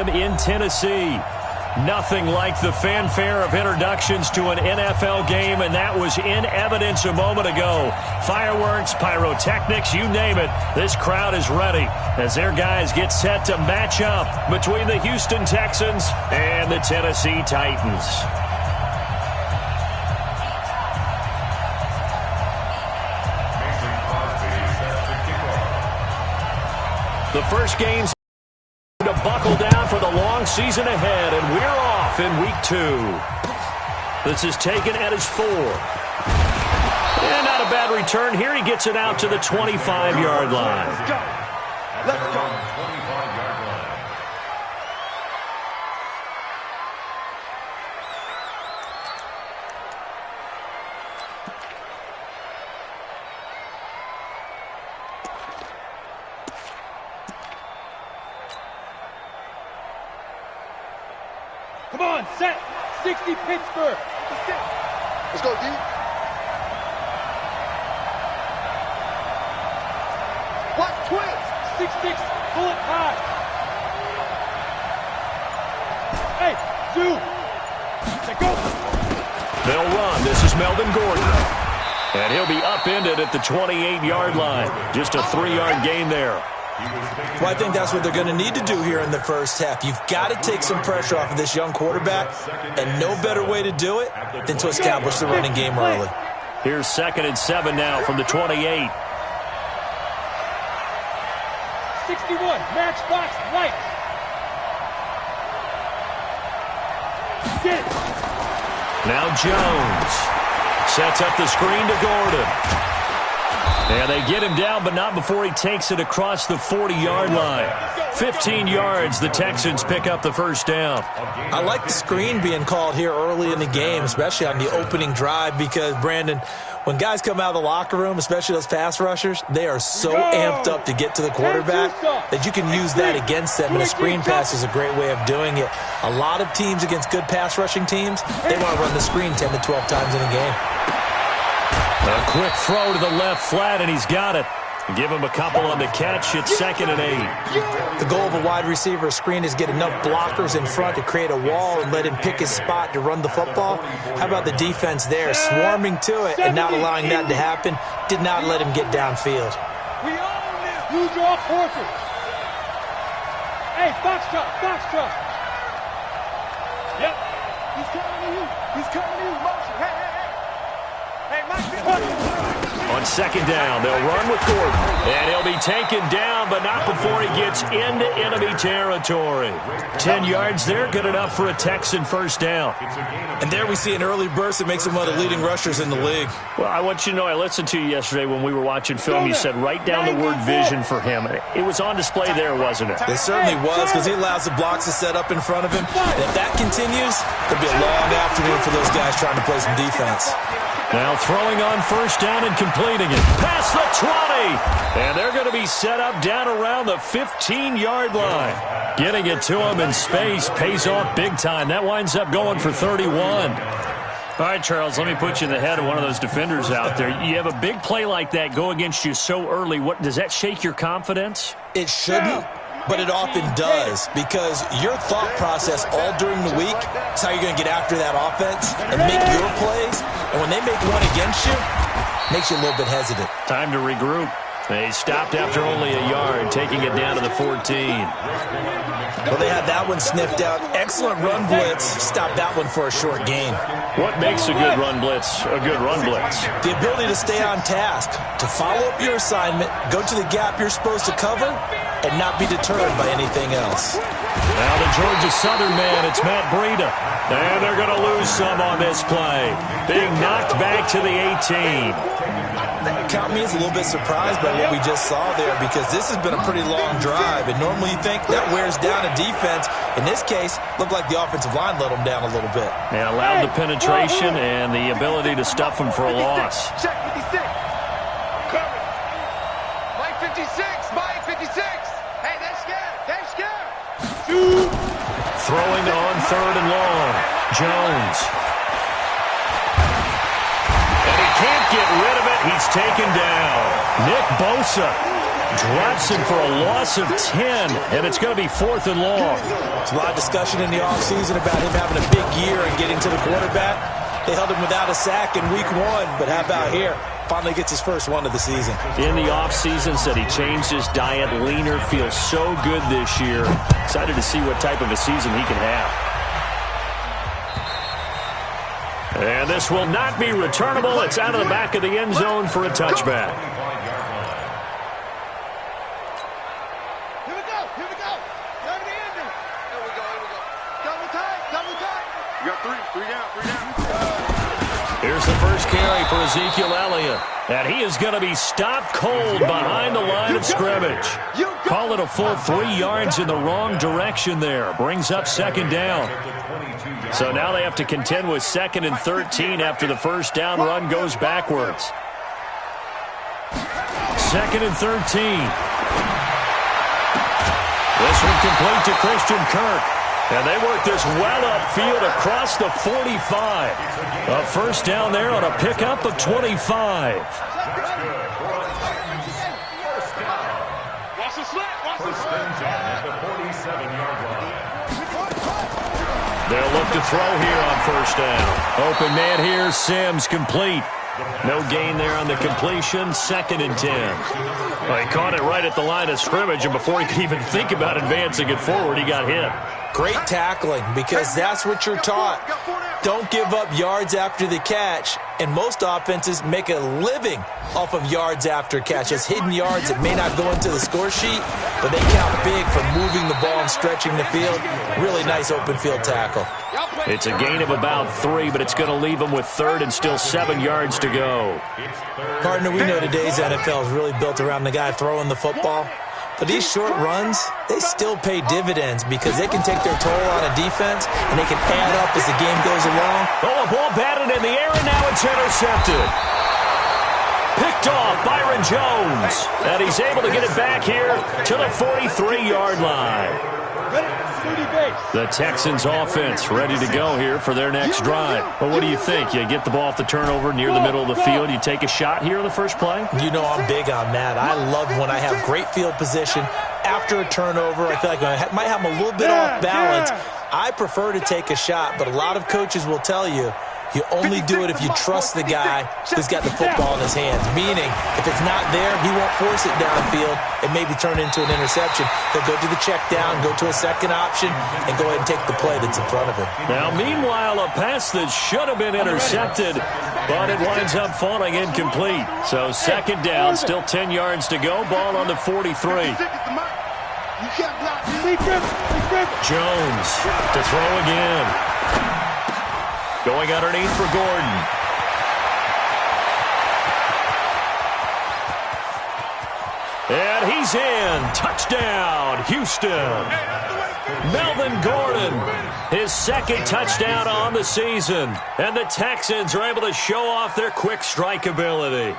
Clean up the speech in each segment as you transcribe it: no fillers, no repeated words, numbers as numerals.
time in Tennessee. Nothing like the fanfare of introductions to an NFL game, and that was in evidence a moment ago. Fireworks, pyrotechnics, you name it. This crowd is ready as their guys get set to match up between the Houston Texans and the Tennessee Titans. The first game's to buckle down for the long season ahead, and we're off in week 2. This is taken at his 4. And not a bad return here. He gets it out to the 25-yard line. Let's go. Let's go. 25-yard line. Come on, set. 60 Pittsburgh. Let's go, D. What? Twins. 6-6. Pull it high. Hey, two. Let go. They'll run. This is Melvin Gordon. And he'll be upended at the 28-yard line. Just a 3-yard gain there. Well, I think that's what they're going to need to do here in the first half. You've got to take some pressure off of this young quarterback, and no better way to do it than to establish the running game early. Here's 2nd and 7 now from the 28. 61, matchbox right. Get it. Now Jones sets up the screen to Gordon. And they get him down, but not before he takes it across the 40-yard line. 15 yards, the Texans pick up the first down. I like the screen being called here early in the game, especially on the opening drive, because, Brandon, when guys come out of the locker room, especially those pass rushers, they are so amped up to get to the quarterback that you can use that against them, and a screen pass is a great way of doing it. A lot of teams against good pass rushing teams, they want to run the screen 10 to 12 times in a game. A quick throw to the left flat, and he's got it. Give him a couple on the catch. It's 2nd and 8. The goal of a wide receiver screen is get enough blockers in front to create a wall and let him pick his spot to run the football. How about the defense there, swarming to it and not allowing that to happen? Did not let him get downfield. We own this. Use your horses. Hey, foxtrot, foxtrot. Yep. He's coming to you. He's coming to you. Motion. Hey, hey, hey. Hey, Mike. On 2nd down, they'll run with Gordon. And he'll be taken down, but not before he gets into enemy territory. 10 yards there, good enough for a Texan first down. And there we see an early burst that makes him one of the leading rushers in the league. Well, I want you to know, I listened to you yesterday when we were watching film. You said write down the word vision for him. It was on display there, wasn't it? It certainly was, because he allows the blocks to set up in front of him. And if that continues, it'll be a long afternoon for those guys trying to play some defense. Now throwing on first down and completing it. Past the 20. And they're going to be set up down around the 15-yard line. Getting it to him in space pays off big time. That winds up going for 31. All right, Charles, let me put you in the head of one of those defenders out there. You have a big play like that go against you so early. What does that shake your confidence? It shouldn't, but it often does, because your thought process all during the week is how you're going to get after that offense and make your plays. And when they make one against you, it makes you a little bit hesitant. Time to regroup. They stopped after only a yard, taking it down to the 14. Well, they had that one sniffed out. Excellent run blitz. Stopped that one for a short gain. What makes a good run blitz a good run blitz? The ability to stay on task, to follow up your assignment, go to the gap you're supposed to cover, and not be deterred by anything else. Now the Georgia Southern man, it's Matt Breida. And they're going to lose some on this play. Being knocked back to the 18. Count me as a little bit surprised by what we just saw there, because this has been a pretty long drive, and normally you think that wears down a defense. In this case, looked like the offensive line let them down a little bit. They allowed the penetration and the ability to stuff them for a loss. Check 56. Mike 56. Mike 56. Hey, they're scared. They're scared. Throwing on 3rd and long. Jones. And he can't get rid of it. He's taken down. Nick Bosa. Drops him for a loss of 10, and it's going to be 4th and long. There's a lot of discussion in the offseason about him having a big year and getting to the quarterback. They held him without a sack in week 1, but how about here? Finally gets his first one of the season. In the offseason, said he changed his diet, leaner, feels so good this year. Excited to see what type of a season he can have. And this will not be returnable. It's out of the back of the end zone for a touchback. Here we go. Grab the end. Here we go. Double time. You got three down. Here's the first carry for Ezekiel Elliott. And he is going to be stopped cold behind the line of scrimmage. Call it a full 3 yards in the wrong direction there. Brings up 2nd down. So now they have to contend with 2nd and 13 after the first down run goes backwards. 2nd and 13. This one complete to Christian Kirk. And they work this well upfield across the 45. A first down there on a pickup of 25. They'll look to throw here on first down. Open man here, Sims complete. No gain there on the completion, 2nd and 10. Well, he caught it right at the line of scrimmage, and before he could even think about advancing it forward, he got hit. Great tackling, because that's what you're taught. Don't give up yards after the catch, and most offenses make a living off of yards after catch. Those hidden yards that may not go into the score sheet, but they count big for moving the ball and stretching the field. Really nice open field tackle. It's a gain of about 3, but it's going to leave them with 3rd and still 7 yards to go. Partner, we know today's NFL is really built around the guy throwing the football. But these short runs, they still pay dividends because they can take their toll on a defense and they can add up as the game goes along. Oh, a ball batted in the air, and now it's intercepted. Picked off Byron Jones. And he's able to get it back here to the 43-yard line. The Texans offense ready to go here for their next drive. Well, what do you think? You get the ball off the turnover near the middle of the field. You take a shot here in the first play? You know I'm big on that. I love when I have great field position. After a turnover, I feel like I might have them a little bit off balance. I prefer to take a shot, but a lot of coaches will tell you, you only do it if you trust the guy who's got the football in his hands. Meaning, if it's not there, he won't force it downfield and maybe turn into an interception. He'll go to the check down, go to a second option, and go ahead and take the play that's in front of him. Now, meanwhile, a pass that should have been intercepted, but it winds up falling incomplete. So 2nd down, still 10 yards to go. Ball on the 43. Jones to throw again. Going underneath for Gordon. And he's in. Touchdown, Houston. Melvin Gordon, his 2nd touchdown on the season. And the Texans are able to show off their quick strike ability.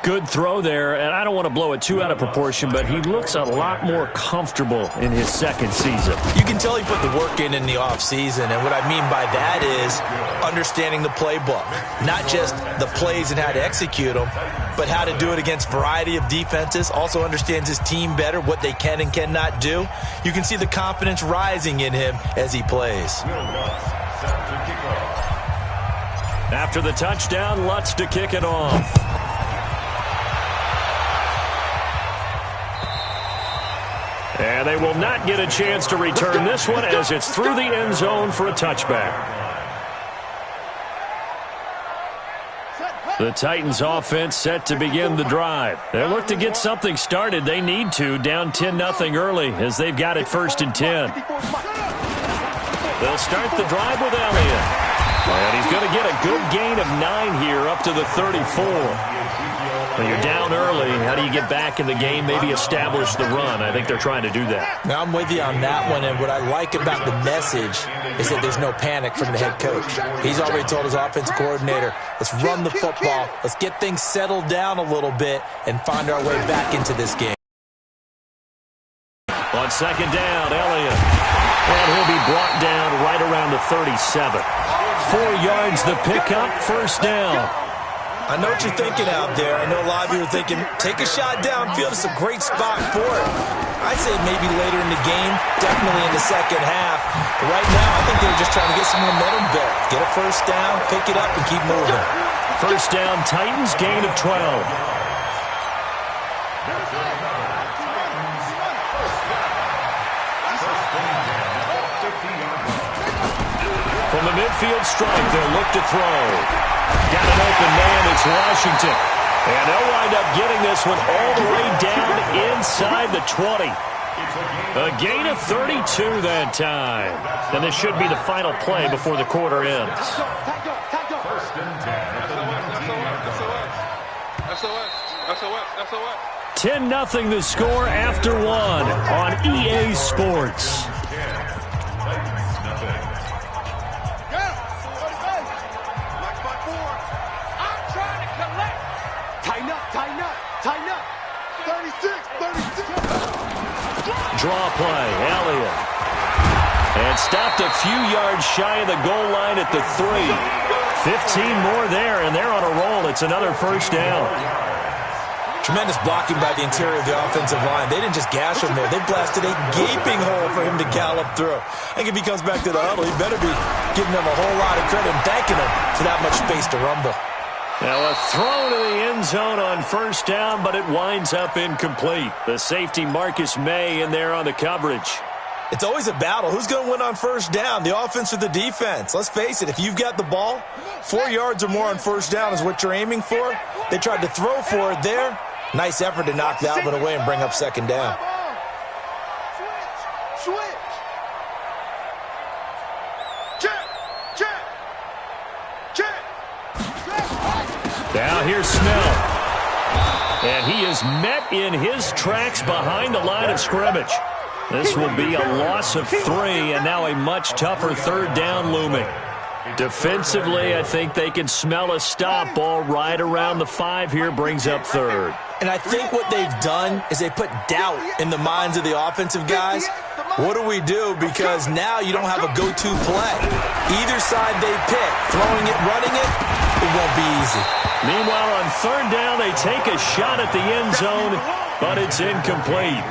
Good throw there, and I don't want to blow it too out of proportion, but he looks a lot more comfortable in his 2nd season. You can tell he put the work in the offseason, and what I mean by that is understanding the playbook. Not just the plays and how to execute them, but how to do it against a variety of defenses. Also understands his team better, what they can and cannot do. You can see the confidence rising in him as he plays. After the touchdown, Lutz to kick it off. And they will not get a chance to return this one as it's through the end zone for a touchback. The Titans offense set to begin the drive. They look to get something started. They need to, down 10-0 early as they've got it 1st and 10. They'll start the drive with Elliott. And he's going to get a good gain of 9 here up to the 34. When you're down early, how do you get back in the game, maybe establish the run? I think they're trying to do that. Now, I'm with you on that one, and what I like about the message is that there's no panic from the head coach. He's already told his offensive coordinator, let's run the football, let's get things settled down a little bit, and find our way back into this game. On 2nd down, Elliott. And he'll be brought down right around the 37. 4 yards the pickup, 1st down. I know what you're thinking out there. I know a lot of you are thinking, take a shot downfield. It's a great spot for it. I'd say maybe later in the game, definitely in the second half. But right now, I think they're just trying to get some momentum built. Get a first down, pick it up, and keep moving. First down, Titans, gain of 12. From the midfield strike, they'll look to throw. Got an open man, it's Washington. And they'll wind up getting this one all the way down inside the 20. A gain of 32 that time. And this should be the final play before the quarter ends. First and 10 at the 19-yard line. 10-0 the score after one on EA Sports. Tighten up. 36. Draw play, Elliott. And stopped a few yards shy of the goal line at the 3. 15 more there, and they're on a roll. It's another first down. Tremendous blocking by the interior of the offensive line. They didn't just gash him there. They blasted a gaping hole for him to gallop through. I think if he comes back to the huddle, he better be giving them a whole lot of credit and thanking them for that much space to rumble. Now a throw to the end zone on first down, but it winds up incomplete. The safety Marcus May in there on the coverage. It's always a battle. Who's going to win on first down, the offense or the defense? Let's face it, if you've got the ball, 4 yards or more on first down is what you're aiming for. They tried to throw for it there. Nice effort to knock that one away and bring up second down. Switch. Check. Now here's Snell. And he is met in his tracks behind the line of scrimmage. This will be a loss of 3, and now a much tougher third down looming. Defensively, I think they can smell a stop ball right around the 5 here, brings up third. And I think what they've done is they put doubt in the minds of the offensive guys. What do we do? Because now you don't have a go-to play. Either side they pick, throwing it, running it, it won't be easy. Meanwhile, on third down, they take a shot at the end zone, but it's incomplete.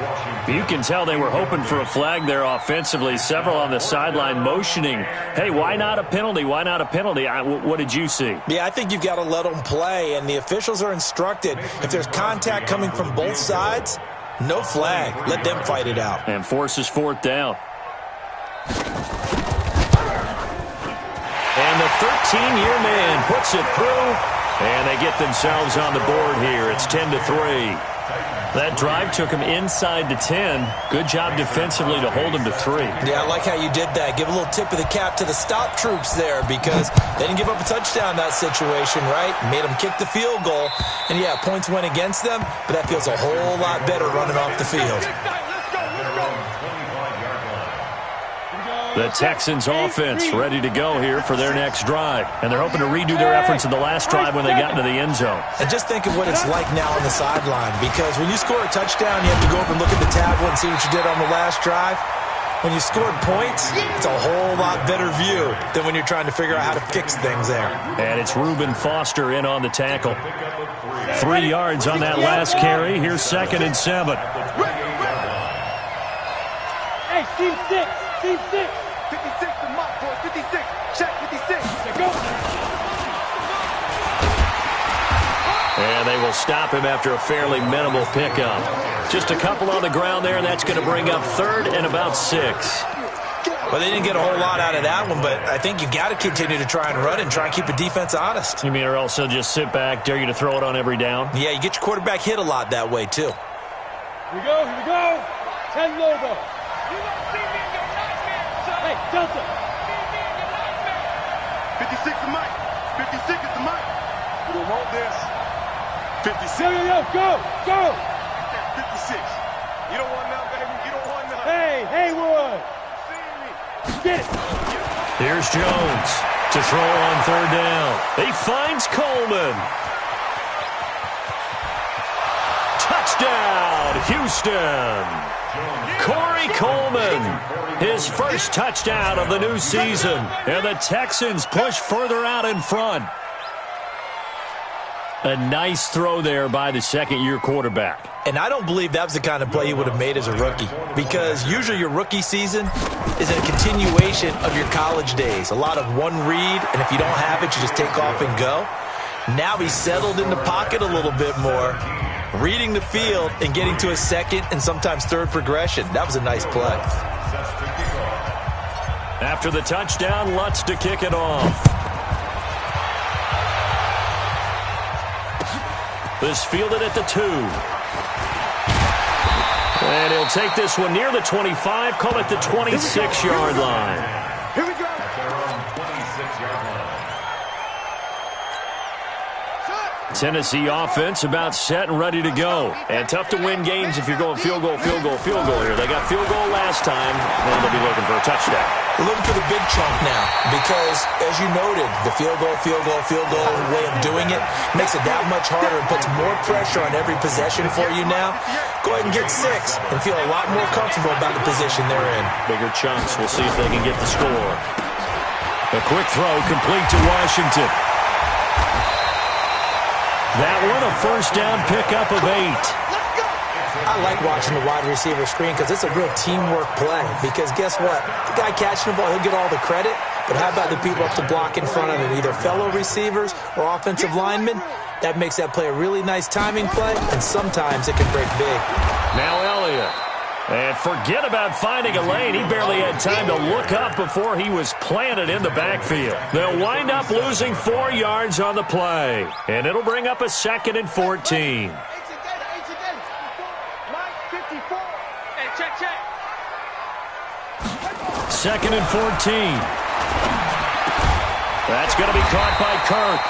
You can tell they were hoping for a flag there offensively. Several on the sideline motioning, hey, why not a penalty? Why not a penalty? What did you see? Yeah, I think you've got to let them play, and the officials are instructed, if there's contact coming from both sides, no flag. Let them fight it out. And forces fourth down. And the 13-year man puts it through, and they get themselves on the board here. It's 10-3. That drive took him inside the 10. Good job defensively to hold him to 3. Yeah, I like how you did that. Give a little tip of the cap to the stop troops there because they didn't give up a touchdown in that situation, right? Made them kick the field goal. And, yeah, points went against them, but that feels a whole lot better running off the field. The Texans offense ready to go here for their next drive. And they're hoping to redo their efforts in the last drive when they got into the end zone. And just think of what it's like now on the sideline, because when you score a touchdown, you have to go over and look at the tablet and see what you did on the last drive. When you scored points, it's a whole lot better view than when you're trying to figure out how to fix things there. And it's Reuben Foster in on the tackle. 3 yards on that last carry. Here's 2nd and 7. Hey, team 6. 56 to Mott, boy. 56. Check 56. Go. And they will stop him after a fairly minimal pickup. Just a couple on the ground there, and that's going to bring up 3rd and about 6. Well, they didn't get a whole lot out of that one, but I think you got to continue to try and run and try and keep the defense honest. You mean or else they'll just sit back, dare you to throw it on every down? Yeah, you get your quarterback hit a lot that way, too. Here we go. 10 logo. Hey, Delta. 56 to Mike. 56 is the Mike. We don't want this. 56. Yo, go. 56. You don't want none, baby. You don't want none. Hey, Haywood. Get it. Here's Jones to throw on 3rd down. He finds Coleman. Touchdown, Houston. Corey Coleman, his first touchdown of the new season. And the Texans push further out in front. A nice throw there by the second-year quarterback. And I don't believe that was the kind of play he would have made as a rookie, because usually your rookie season is a continuation of your college days. A lot of one read, and if you don't have it, you just take off and go. Now he's settled in the pocket a little bit more, reading the field and getting to a second and sometimes third progression. That was a nice play. After the touchdown, Lutz to kick it off. This fielded at the 2. And he'll take this one near the 25, call it the 26-yard line. Here we go. Tennessee offense about set and ready to go. And tough to win games if you're going field goal here. They got field goal last time, and they'll be looking for a touchdown. We're looking for the big chunk now because, as you noted, the field goal way of doing it makes it that much harder and puts more pressure on every possession for you now. Go ahead and get 6 and feel a lot more comfortable about the position they're in. Bigger chunks. We'll see if they can get the score. A quick throw complete to Washington. That one a first down pickup of 8. I like watching the wide receiver screen because it's a real teamwork play. Because guess what? The guy catching the ball, he'll get all the credit. But how about the people up to block in front of him, either fellow receivers or offensive linemen? That makes that play a really nice timing play, and sometimes it can break big. Now Elliott. And forget about finding a lane. He barely had time to look up before he was planted in the backfield. They'll wind up losing 4 yards on the play. And it'll bring up a 2nd and 14. Second and 14. That's going to be caught by Kirk.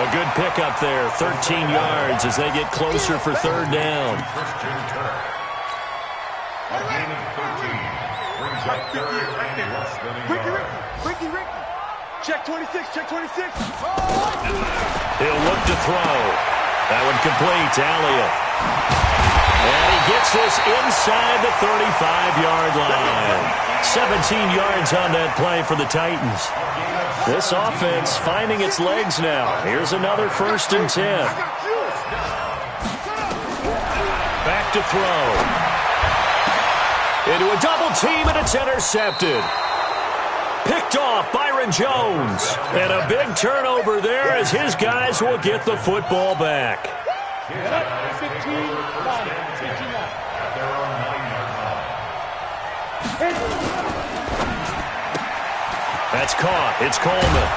A good pickup there, 13 yards as they get closer for 3rd down. Ricky. Check 26, check 26. He'll look to throw. That one complete to Elliott. And he gets this inside the 35-yard line. 17 yards on that play for the Titans. This offense finding its legs now. Here's another 1st and 10. Back to throw. Into a double team, and it's intercepted. Picked off Byron Jones. And a big turnover there as his guys will get the football back. 15-9. That's caught. It's Coleman.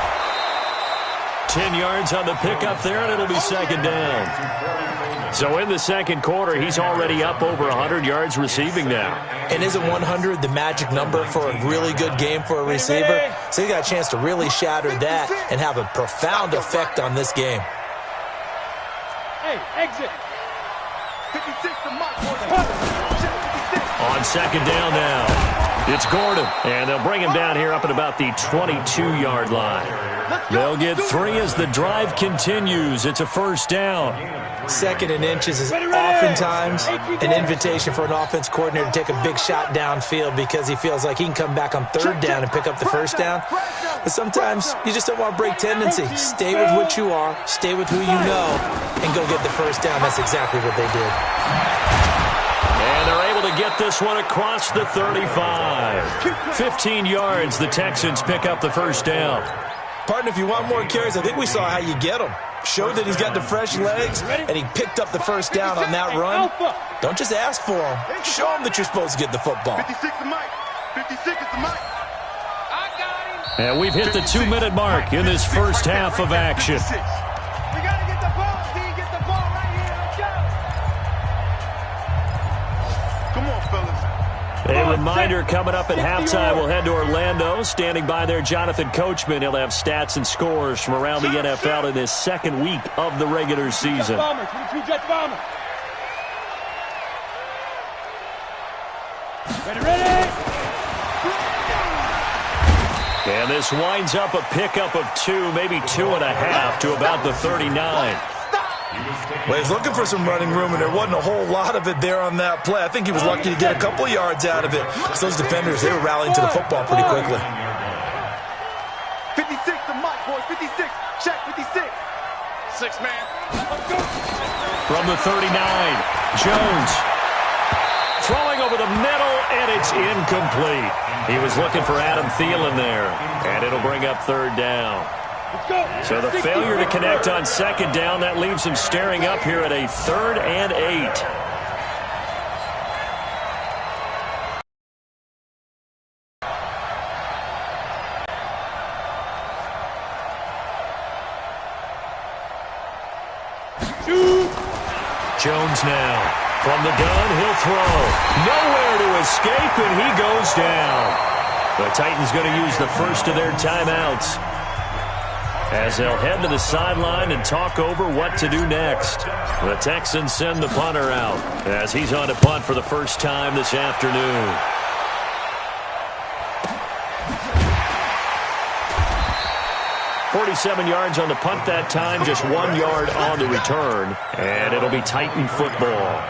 10 yards on the pickup there, and it'll be 2nd down. So in the second quarter, he's already up over 100 yards receiving now. And isn't 100 the magic number for a really good game for a receiver? So he got a chance to really shatter that and have a profound effect on this game. Hey, exit. 56 to Mike. On 2nd down now. It's Gordon, and they'll bring him down here up at about the 22-yard line. They'll get 3 as the drive continues. It's a 1st down. 2nd and inches is oftentimes an invitation for an offense coordinator to take a big shot downfield because he feels like he can come back on 3rd down and pick up the 1st down. But sometimes you just don't want to break tendency. Stay with what you are, stay with who you know, and go get the 1st down. That's exactly what they did. And they're able to get this one across the 35. 15 yards, the Texans pick up the 1st down. Partner, if you want more carries, I think we saw how you get them. Showed that he's got the fresh legs, and he picked up the 1st down on that run. Don't just ask for him. Show him that you're supposed to get the football. 56 to Mike. 56 is the Mike. I got him. And we've hit the 2-minute mark in this first half of action. We got to get the ball, D. Get the ball right here. Let's go. Come on, fellas. A reminder coming up at halftime, we'll head to Orlando. Standing by there, Jonathan Coachman. He'll have stats and scores from around the NFL in this 2nd week of the regular season. Ready. And this winds up a pickup of 2, maybe 2.5 to about the 39. Well, he's looking for some running room, and there wasn't a whole lot of it there on that play. I think he was lucky to get a couple of yards out of it. Because those defenders, they were rallying to the football pretty quickly. 56 to Mike, boys. 56. Check 56. 6 man. From the 39, Jones throwing over the middle, and it's incomplete. He was looking for Adam Thielen there, and it'll bring up third down. So the failure to connect on second down, that leaves him staring up here at a 3rd and 8. Jones now. From the gun, he'll throw. Nowhere to escape, and he goes down. The Titans going to use the first of their timeouts as they'll head to the sideline and talk over what to do next. The Texans send the punter out as he's on to punt for the first time this afternoon. .47 yards on the punt that time, just 1 yard on the return, and it'll be Titan football.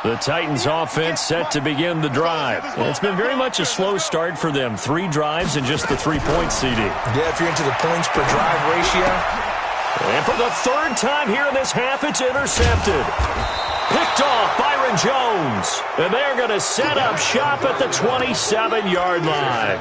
The Titans offense set to begin the drive. It's been very much a slow start for them. 3 drives and just the 3 points, CD. Yeah, if you're into the points per drive ratio. And for the 3rd time here in this half, it's intercepted. Picked off Byron Jones. And they're going to set up shop at the 27-yard line.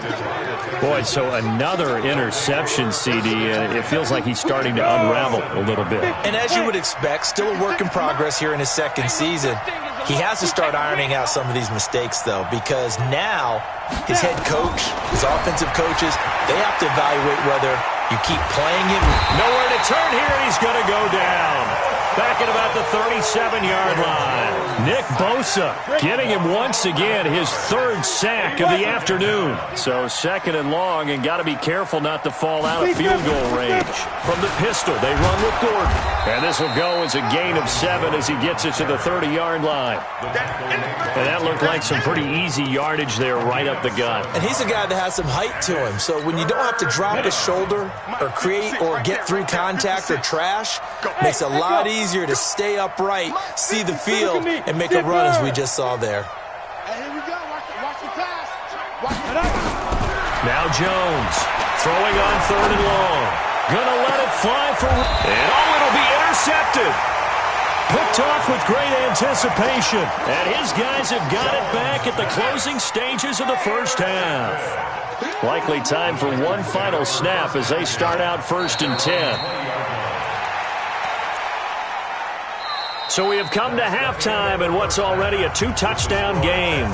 Boy, so another interception, CD, and it feels like he's starting to unravel a little bit. And as you would expect, still a work in progress here in his 2nd season. He has to start ironing out some of these mistakes, though, because now his head coach, his offensive coaches, they have to evaluate whether you keep playing him. Nowhere to turn here, and he's going to go down. Back at about the 37-yard line. Nick Bosa getting him once again, his 3rd sack of the afternoon. So 2nd and long, and got to be careful not to fall out of field goal range. From the pistol, they run with Gordon. And this will go as a gain of 7 as he gets it to the 30-yard line. And that looked like some pretty easy yardage there right up the gut. And he's a guy that has some height to him. So when you don't have to drop his shoulder or create or get through contact or trash, makes it a lot easier to stay upright, see the field, and make a run as we just saw there. Here we go. Watch the pass. Watch it. Now Jones throwing on 3rd and long. Gonna let it fly for... And it'll be intercepted. Picked off with great anticipation. And his guys have got it back at the closing stages of the first half. Likely time for one final snap as they start out 1st and 10. So we have come to halftime in what's already a 2-touchdown game.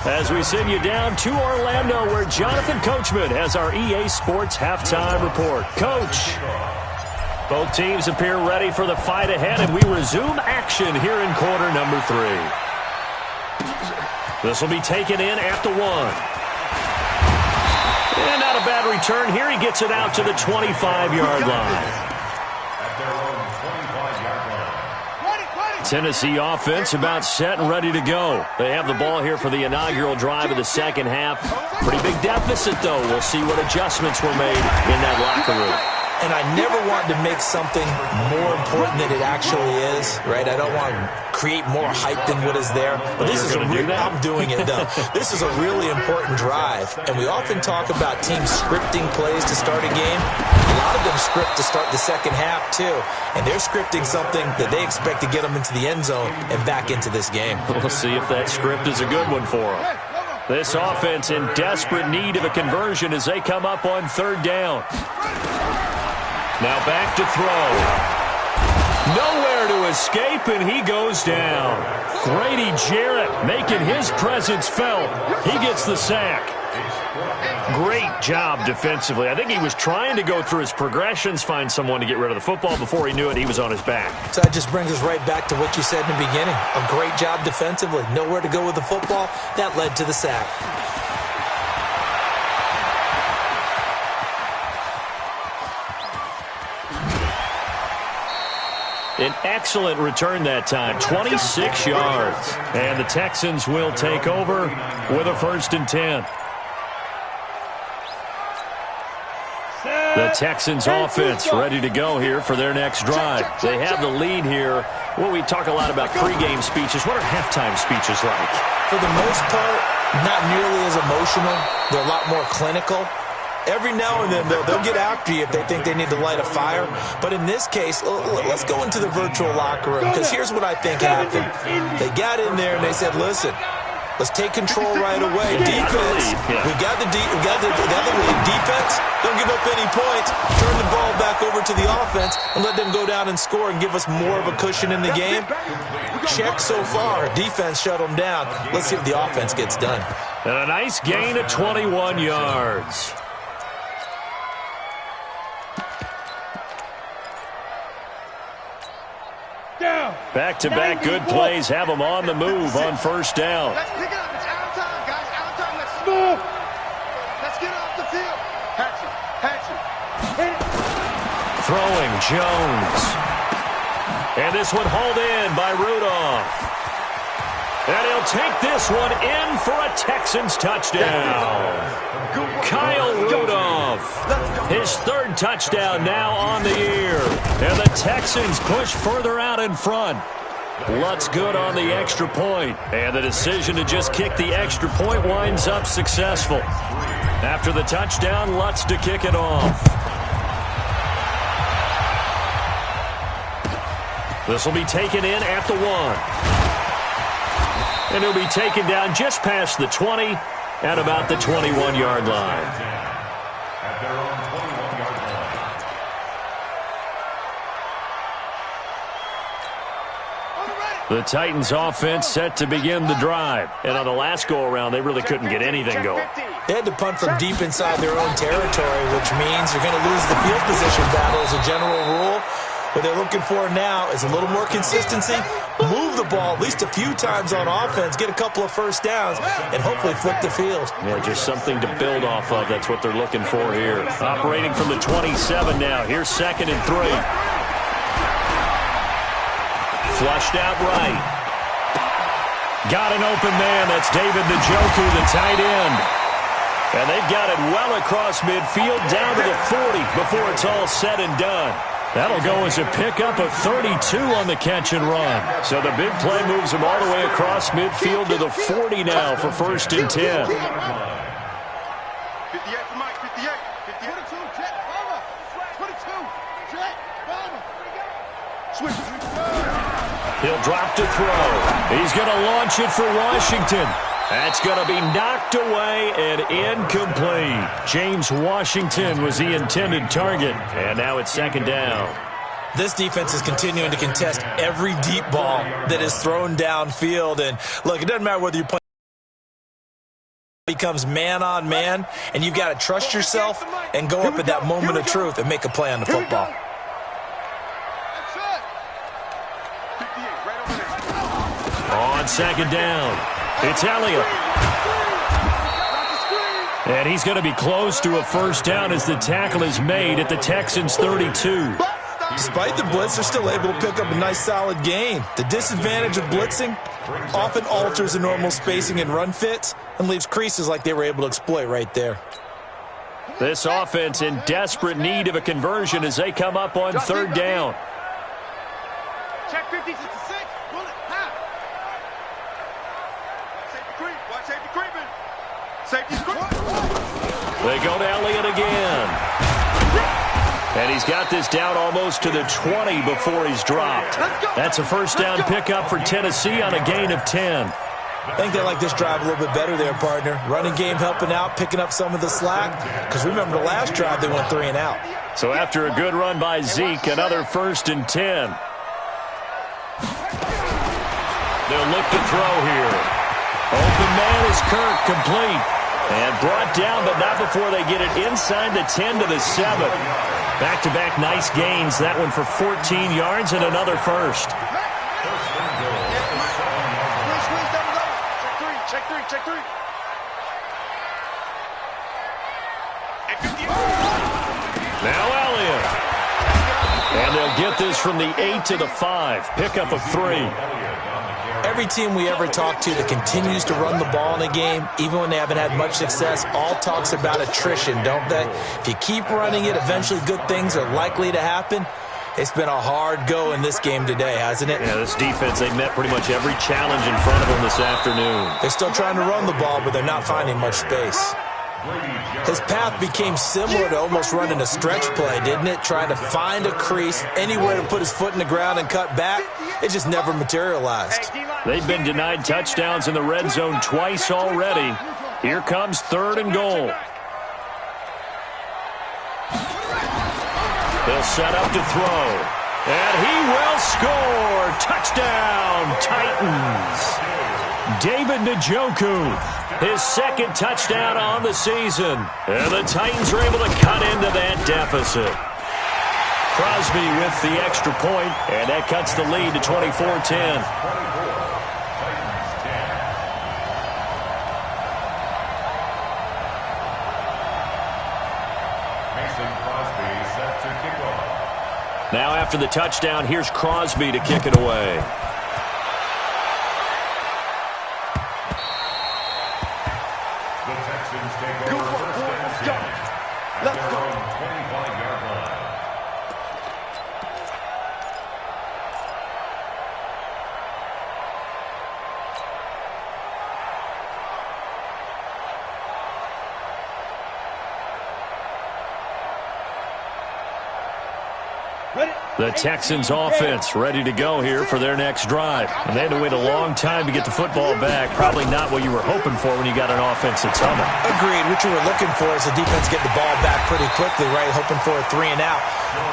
As we send you down to Orlando, where Jonathan Coachman has our EA Sports halftime report. Coach, both teams appear ready for the fight ahead, and we resume action here in quarter number 3. This will be taken in at the 1. And not a bad return here. He gets it out to the 25-yard line. Tennessee offense about set and ready to go. They have the ball here for the inaugural drive of the 2nd half. Pretty big deficit, though. We'll see what adjustments were made in that locker room. And I never want to make something more important than it actually is, right? I don't want to create more hype than what is there. But this is I'm doing it, though. This is a really important drive. And we often talk about teams scripting plays to start a game. A lot of them script to start the 2nd half, too. And they're scripting something that they expect to get them into the end zone and back into this game. We'll see if that script is a good one for them. This offense in desperate need of a conversion as they come up on 3rd down. Now back to throw. Nowhere to escape, and he goes down. Grady Jarrett making his presence felt. He gets the sack. Great job defensively. I think he was trying to go through his progressions, find someone to get rid of the football. Before he knew it, he was on his back. So that just brings us right back to what you said in the beginning. A great job defensively. Nowhere to go with the football. That led to the sack. An excellent return that time, 26 yards. And the Texans will take over with a 1st and 10. The Texans offense ready to go here for their next drive. They have the lead here. Well, we talk a lot about pregame speeches. What are halftime speeches like? For the most part, not nearly as emotional. They're a lot more clinical. Every now and then, they'll get after you if they think they need to light a fire. But in this case, let's go into the virtual locker room, because here's what I think happened. They got in there and they said, listen, let's take control right away. Defense, we got the lead. Defense, don't give up any points. Turn the ball back over to the offense and let them go down and score and give us more of a cushion in the game. Check so far. Defense shut them down. Let's see if the offense gets done. And a nice gain of 21 yards. Back-to-back good plays have them on the move on first down. Let's pick it up. It's out of time, guys. Out of time. Let's move. Let's get off the field. Hatchet. Throwing Jones. And this one hauled in by Rudolph. And he'll take this one in for a Texans touchdown. Kyle Rudolph, his third touchdown now on the year. And the Texans push further out in front. Lutz good on the extra point. And the decision to just kick the extra point winds up successful. After the touchdown, Lutz to kick it off. This will be taken in at the 1. And he'll be taken down just past the 20 at about the 21-yard line. The Titans offense set to begin the drive. And on the last go-around, they really couldn't get anything going. They had to punt from deep inside their own territory, which means you're going to lose the field position battle as a general rule. What they're looking for now is a little more consistency, move the ball at least a few times on offense, get a couple of first downs, and hopefully flip the field. Yeah, just something to build off of. That's what they're looking for here. Operating from the 27 now. Here's 2nd and 3. Flushed out right. Got an open man. That's David Njoku, the tight end. And they've got it well across midfield down to the 40 before it's all said and done. That'll go as a pickup of 32 on the catch and run. So the big play moves them all the way across midfield to the 40 now for 1st and 10. 58 for Mike. 58. 22, jet, bomber. 22, jet, bomber. Switch. He'll drop to throw. He's going to launch it for Washington. That's going to be knocked away and incomplete. James Washington was the intended target. And now it's 2nd down. This defense is continuing to contest every deep ball that is thrown downfield. And look, it doesn't matter whether you're playing. It becomes man on man, and you've got to trust yourself and go up at that moment of truth and make a play on the football. On 2nd down. It's Elliott. And he's going to be close to a first down as the tackle is made at the Texans' 32. Despite the blitz, they're still able to pick up a nice solid gain. The disadvantage of blitzing often alters the normal spacing and run fits and leaves creases like they were able to exploit right there. This offense in desperate need of a conversion as they come up on 3rd down. Check 50, 66. Bullet, half. Safety creep. Watch safety creeping. Safety creep. They go to Elliott again. And he's got this down almost to the 20 before he's dropped. That's a first down pickup for Tennessee on a gain of 10. I think they like this drive a little bit better there, partner. Running game helping out, picking up some of the slack. Because remember the last drive, they went 3 and out. So after a good run by Zeke, another 1st and 10. They'll look to throw here. Open man is Kirk, complete. And brought down, but not before they get it inside the 10 to the 7. Back-to-back nice gains. That one for 14 yards and another first. Check three. Now Elliott. And they'll get this from the 8 to the 5. Pickup of 3. Every team we ever talk to that continues to run the ball in a game, even when they haven't had much success, all talks about attrition, don't they? If you keep running it, eventually good things are likely to happen. It's been a hard go in this game today, hasn't it? Yeah, this defense, they met pretty much every challenge in front of them this afternoon. They're still trying to run the ball, but they're not finding much space. His path became similar to almost running a stretch play, didn't it? Trying to find a crease, anywhere to put his foot in the ground and cut back. It just never materialized. They've been denied touchdowns in the red zone twice already. Here comes 3rd and goal. They'll set up to throw. And he will score. Touchdown, Titans. David Njoku, his 2nd touchdown on the season. And the Titans are able to cut into that deficit. Crosby with the extra point, and that cuts the lead to 24-10. Now after the touchdown, here's Crosby to kick it away. The Texans offense ready to go here for their next drive. And they had to wait a long time to get the football back. Probably not what you were hoping for when you got an offense that's humming. Agreed. What you were looking for is the defense get the ball back pretty quickly, right? Hoping for a 3 and out.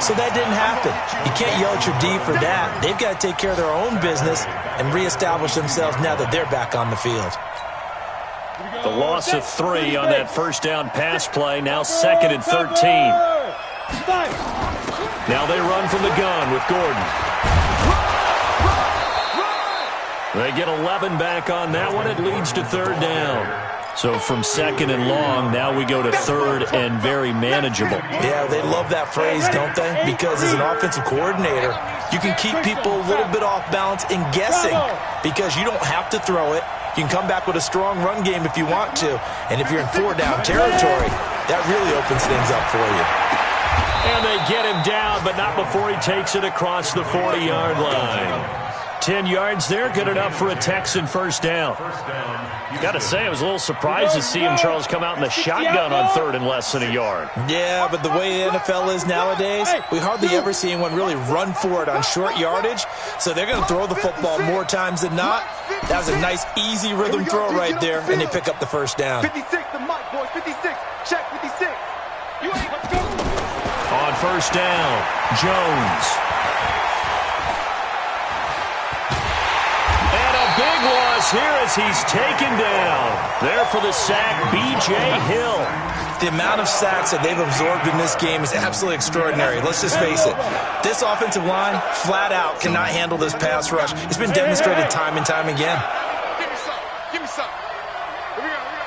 So that didn't happen. You can't yell at your D for that. They've got to take care of their own business and reestablish themselves now that they're back on the field. The loss of 3 on that first down pass play. Now 2nd and 13. Now they run from the gun with Gordon. They get 11 back on that one. It leads to 3rd down. So from 2nd and long, now we go to 3rd and very manageable. Yeah, they love that phrase, don't they? Because as an offensive coordinator, you can keep people a little bit off balance and guessing because you don't have to throw it. You can come back with a strong run game if you want to. And if you're in 4-down territory, that really opens things up for you. And they get him down, but not before he takes it across the 40-yard line. 10 yards there, good enough for a Texan first down. Got to say, I was a little surprised to see him, Charles, come out in the shotgun on 3rd and less than a yard. Yeah, but the way the NFL is nowadays, we hardly ever see anyone really run for it on short yardage. So they're going to throw the football more times than not. That was a nice, easy rhythm throw right there, and they pick up the first down. 56, the mic, boys. 56. Check 56. You ain't on first down, Jones. And a big loss here as he's taken down. There for the sack, B.J. Hill. The amount of sacks that they've absorbed in this game is absolutely extraordinary. Let's just face it. This offensive line, flat out, cannot handle this pass rush. It's been demonstrated time and time again. Give me some. Give me some. Here we go.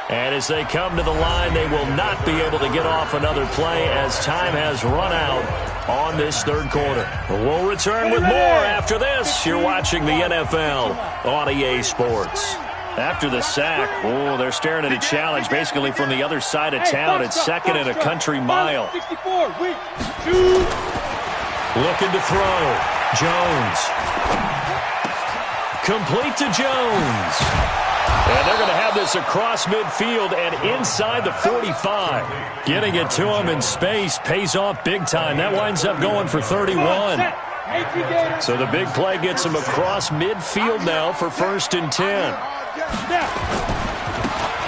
And as they come to the line, they will not be able to get off another play as time has run out on this 3rd quarter. We'll return with more after this. You're watching the NFL on EA Sports. After the sack, they're staring at a challenge basically from the other side of town. It's 2nd and a country mile. Looking to throw. Jones. Complete to Jones. And they're going to have this across midfield and inside the 45. Getting it to him in space pays off big time. That winds up going for 31. So the big play gets him across midfield now for 1st and 10.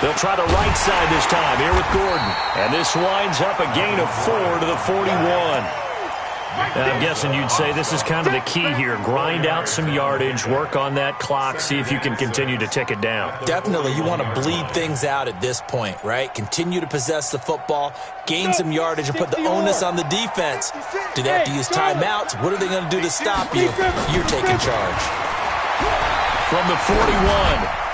They'll try the right side this time here with Gordon. And this winds up a gain of 4 to the 41. And I'm guessing you'd say this is kind of the key here. Grind out some yardage, work on that clock, see if you can continue to tick it down. Definitely. You want to bleed things out at this point, right? Continue to possess the football, gain some yardage, and put the onus on the defense. Do they have to use timeouts? What are they going to do to stop you? You're taking charge. From the 41,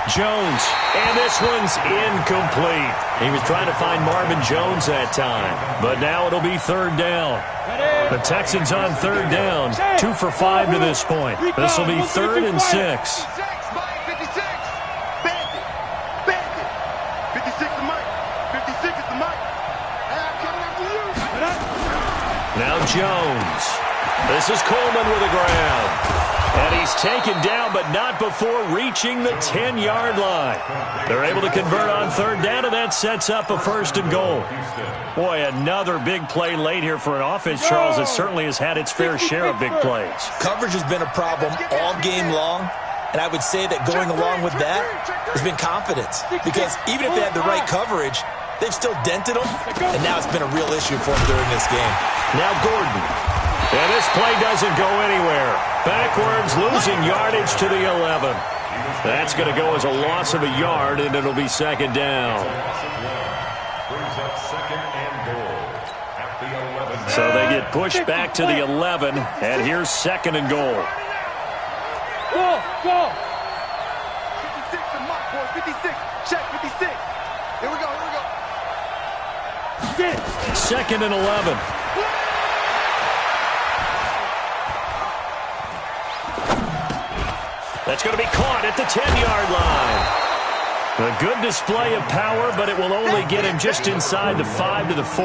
Jones, and this one's incomplete. He was trying to find Marvin Jones that time, but now it'll be 3rd down. The Texans on 3rd down, 2 for 5 to this point. This will be 3rd and 6. 56, bandit, bandit. 56 the mic, 56 is the mic. And I'm coming after you. Now Jones. This is Coleman with the grab. And he's taken down, but not before reaching the 10-yard line. They're able to convert on third down, and that sets up a first and goal. Boy, another big play late here for an offense, Charles, that certainly has had its fair share of big plays. Coverage has been a problem all game long, and I would say that going along with that has been confidence. Because even if they had the right coverage, they've still dented them, and now it's been a real issue for them during this game. Now Gordon. And this play doesn't go anywhere. Backwards, losing yardage to the 11. That's going to go as a loss of a yard, and it'll be second down. So they get pushed back to the 11, and here's second and goal. Go, go. 56 to Mark, boys. 56. Check 56. Here we go, here we go. Get it. Second and 11. That's going to be caught at the 10-yard line. A good display of power, but it will only get him just inside the 5 to the 4.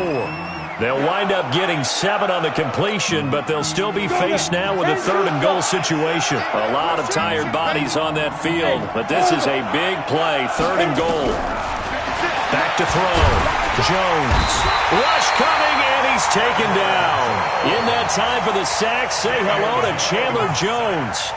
They'll wind up getting 7 on the completion, but they'll still be faced now with a third and goal situation. A lot of tired bodies on that field, but this is a big play, third and goal. Back to throw. Jones. Rush coming, and he's taken down. In that time for the sack, say hello to Chandler Jones.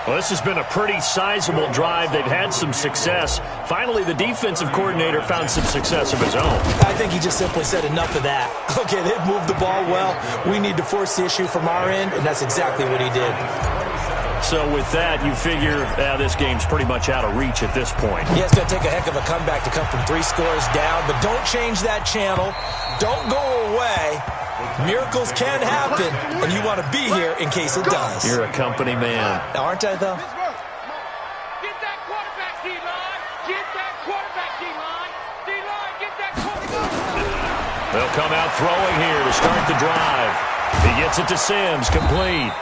Well, this has been a pretty sizable drive. They've had some success. Finally, the defensive coordinator found some success of his own. I think he just simply said enough of that. Okay, they've moved the ball well. We need to force the issue from our end, and that's exactly what he did. So with that, you figure this game's pretty much out of reach at this point. Yeah, it's going to take a heck of a comeback to come from 3 scores down, but don't change that channel. Don't go away. Miracles can happen, and you want to be here in case it does. You're a company man. Aren't I, though? Get that quarterback, D-line. Get that quarterback, D-line. D-line, get that quarterback. They'll come out throwing here to start the drive. He gets it to Sims, complete.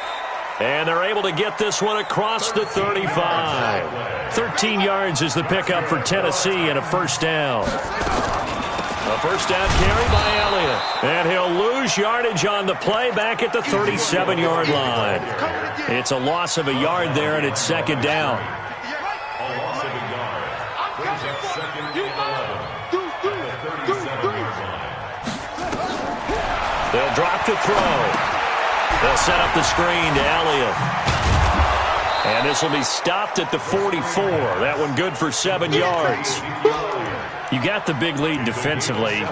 And they're able to get this one across the 35. 13 yards is the pickup for Tennessee and a first down. A first down carry by Elliott. And he'll lose yardage on the play back at the 37-yard line. It's a loss of a yard there, and it's second down. A loss of a yard. Brings up second and 11. The 37-yard line. They'll drop to throw. They'll set up the screen to Elliott. And this will be stopped at the 44. That one good for 7 yards. You got the big lead defensively,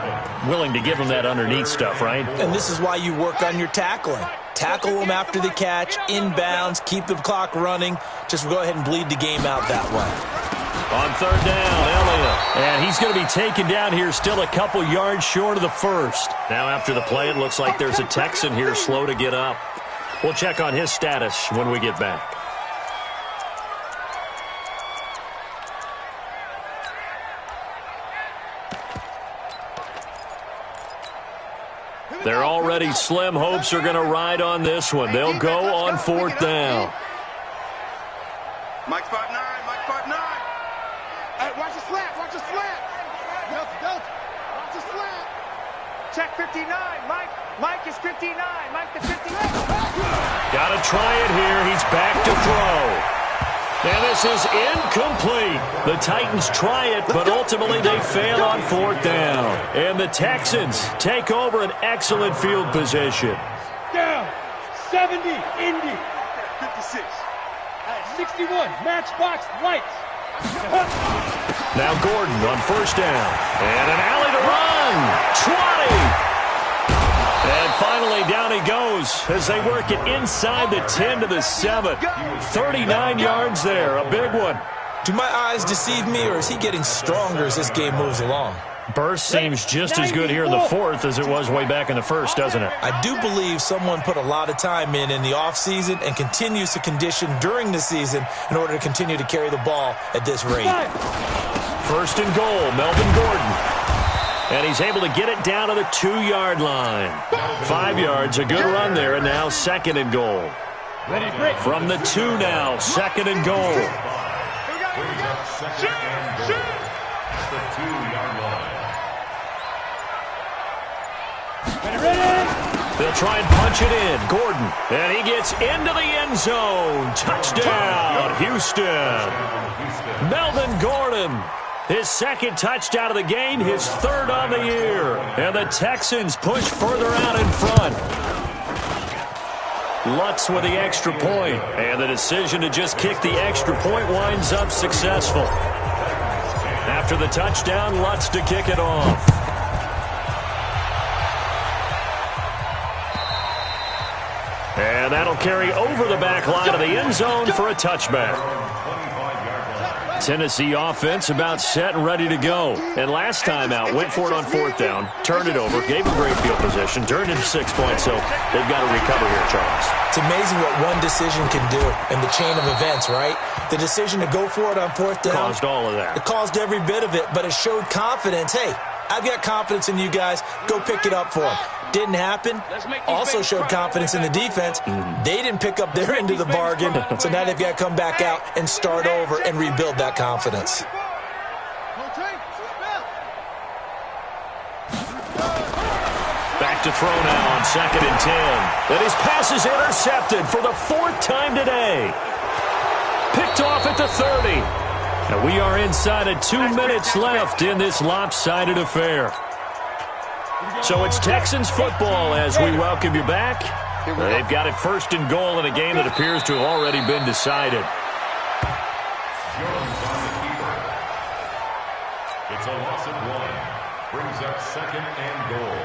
willing to give them that underneath stuff, right? And this is why you work on your tackling. Tackle them after the catch, inbounds, keep the clock running. Just go ahead and bleed the game out that way. On third down, Elliott. And he's going to be taken down here, still a couple yards short of the first. Now after the play, it looks like there's a Texan here slow to get up. We'll check on his status when we get back. Their already slim hopes are going to ride on this one. They'll go on fourth down. Mike 5'9", Mike 5'9". Hey, watch the slant, watch the slant. Watch the slant. Check 59. Mike is 59. Mike the 59. Got to try it here. He's back to throw. And this is incomplete. The Titans try it, but ultimately they fail on fourth down. And the Texans take over an excellent field position. Down. 70. Indy. 56. 61. Matchbox lights. Now Gordon on first down. And an alley to run. 20. And finally, down he goes as they work it inside the 10 to the 7. 39 yards there, a big one. Do my eyes deceive me, or is he getting stronger as this game moves along? Burst seems just as good here in the fourth as it was way back in the first, doesn't it? I do believe someone put a lot of time in the offseason and continues to condition during the season in order to continue to carry the ball at this rate. First and goal, Melvin Gordon. And he's able to get it down to the 2-yard line. 5 yards, a good run there, and now second and goal. From the 2 now, second and goal. Second and goal. The 2-yard line. They'll try and punch it in. Gordon. And he gets into the end zone. Touchdown, Houston. Melvin Gordon. His second touchdown of the game, his third on the year. And the Texans push further out in front. Lutz with the extra point. And the decision to just kick the extra point winds up successful. After the touchdown, Lutz to kick it off. And that'll carry over the back line of the end zone for a touchback. Tennessee offense about set and ready to go. And last time out, went for it on fourth down, turned it over, gave them great field position, turned into 6 points, so they've got to recover here, Charles. It's amazing what one decision can do in the chain of events, right? The decision to go for it on fourth down. Caused all of that. It caused every bit of it, but it showed confidence. Hey, I've got confidence in you guys. Go pick it up for them. Didn't happen. Also showed confidence in the defense. They didn't pick up their end of the bargain, so now they've got to come back out and start over and rebuild that confidence. Back to throw now on 2nd and 10. And his pass is intercepted for the 4th time today. Picked off at the 30. And we are inside of 2 minutes left in this lopsided affair. So it's Texans football as we welcome you back. They've got it 1st and goal in a game that appears to have already been decided. It's a loss of 1. Brings up 2nd and goal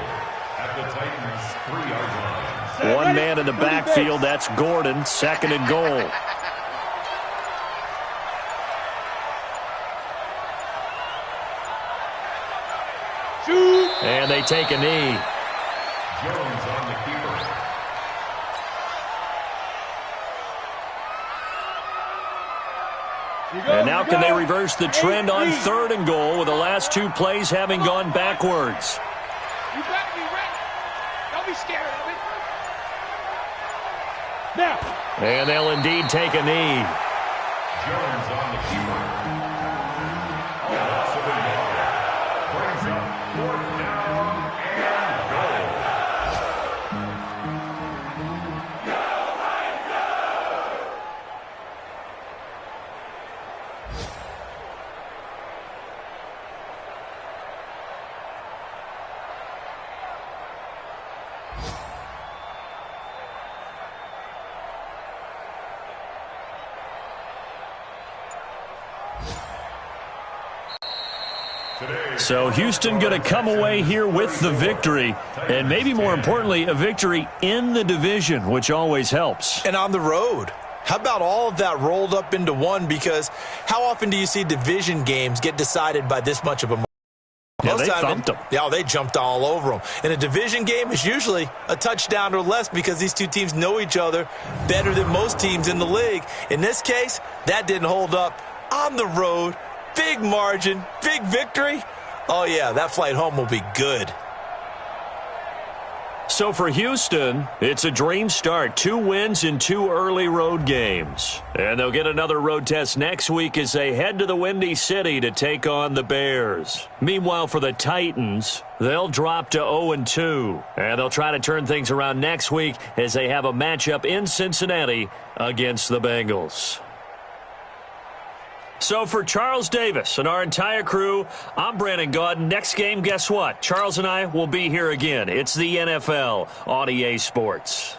at the Titans' 3-yard line. One man in the backfield, that's Gordon, 2nd and goal. And they take a knee. Jones on the keeper. And now can they reverse the trend on 3rd and goal with the last 2 plays having gone backwards? You better be ready. Don't be scared of it. Now. And they'll indeed take a knee. Jones on the keeper. Loss of a yard. Brings up 4th down and goal. So Houston going to come away here with the victory, and maybe more importantly, a victory in the division, which always helps. And on the road. How about all of that rolled up into one? Because how often do you see division games get decided by this much of a margin? Yeah, they thumped them. Yeah, they jumped all over them. And a division game is usually a touchdown or less because these two teams know each other better than most teams in the league. In this case, that didn't hold up. On the road, big margin, big victory. Oh, yeah, that flight home will be good. So for Houston, it's a dream start. 2 wins in 2 early road games. And they'll get another road test next week as they head to the Windy City to take on the Bears. Meanwhile, for the Titans, they'll drop to 0-2. And they'll try to turn things around next week as they have a matchup in Cincinnati against the Bengals. So for Charles Davis and our entire crew, I'm Brandon Gaudin. Next game, guess what? Charles and I will be here again. It's the NFL on EA Sports.